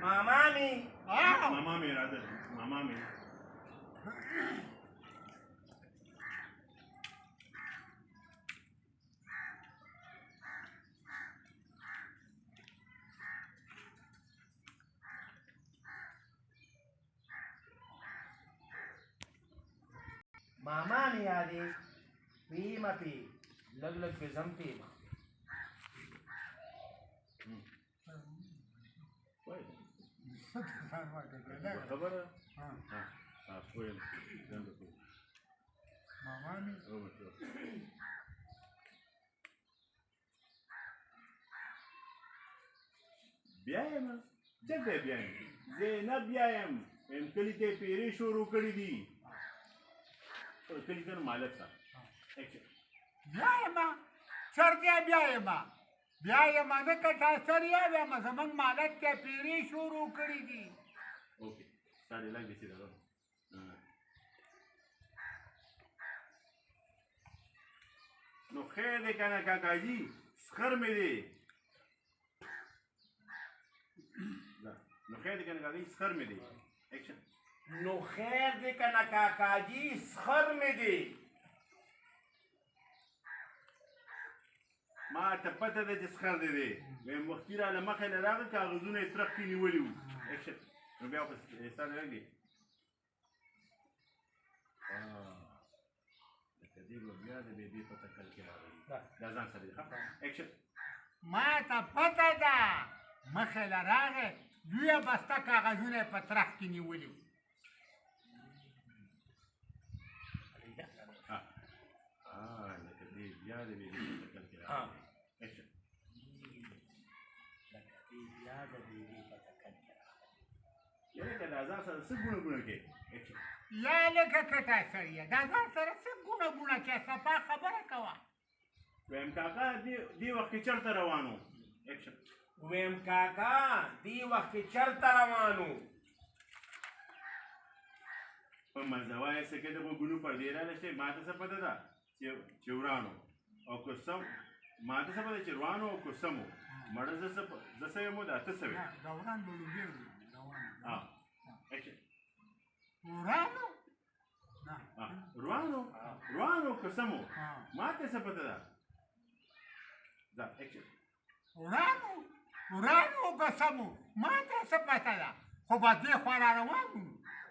ماما می ماما مې راځه ماما مې ماما می یادې پیمه پی لږ لږ پې ځم پیمه خبره ویم ماما می بیا یم چېرته بیا یم زینب بیا یم یم کلي ته یې پیرې شروع کړي دي کلي ته نو مالک صاحب بیا یم چرته بیا یم بیا یم نه که تاسو یا یم زمونږ مالک ته پیرې شروع کړي دي اوکې ستا ډېر لږ بیسي ده نو خیر دی که نه کاکاجي سخر مې دی نو خیر دی که نه کاکاجي سخر مې دی ایکشن نو خیر دی که نه کاکاجي سخر مې دی ما ته پته ده چې سخر دی دی ویم وختي راله مخې نه راغی کاغذونه یې ترخ کې نیولي وو ایکشن نو بیا خو ستا ډېر لږ دی لکه دې به بیا د بېبي په تکل کې راغلي دا ځان سره دی ښه ایکشن ما ته پته ده مخې له راغې لویه بسته کاغذونه یې په ترخ کې نیولي وو لکه دې بیا د بېبي په تکل کې راغلي ایکشن لکه دې بیا د بېبي په تکل کې راغلي یعنې که دا ځان سره څه ګونه ګونه کې ایکشن یا لکه کټه سړیه دا ځان سره څه ګونه ګونه کې صفا خبره کوه ویم کاکا دې وخت کې چېرته روان و ایکشن ویم کاکا دې وخت کې چېرته روان و په منځوی څه کې د غوږونو پردې رانشتې ما ته څه پته ده چې وران و او که سم ما ته څه پته چې روان و او که سم و مړه زه څه یم دا ته څه وې ګوران به لوګېر وي ایکشن ورانو روان و که سم و ما ته څه پته ده دا ایکشن ورانو که سمو ما ته څه پته ده خو به دې خوا را روان وو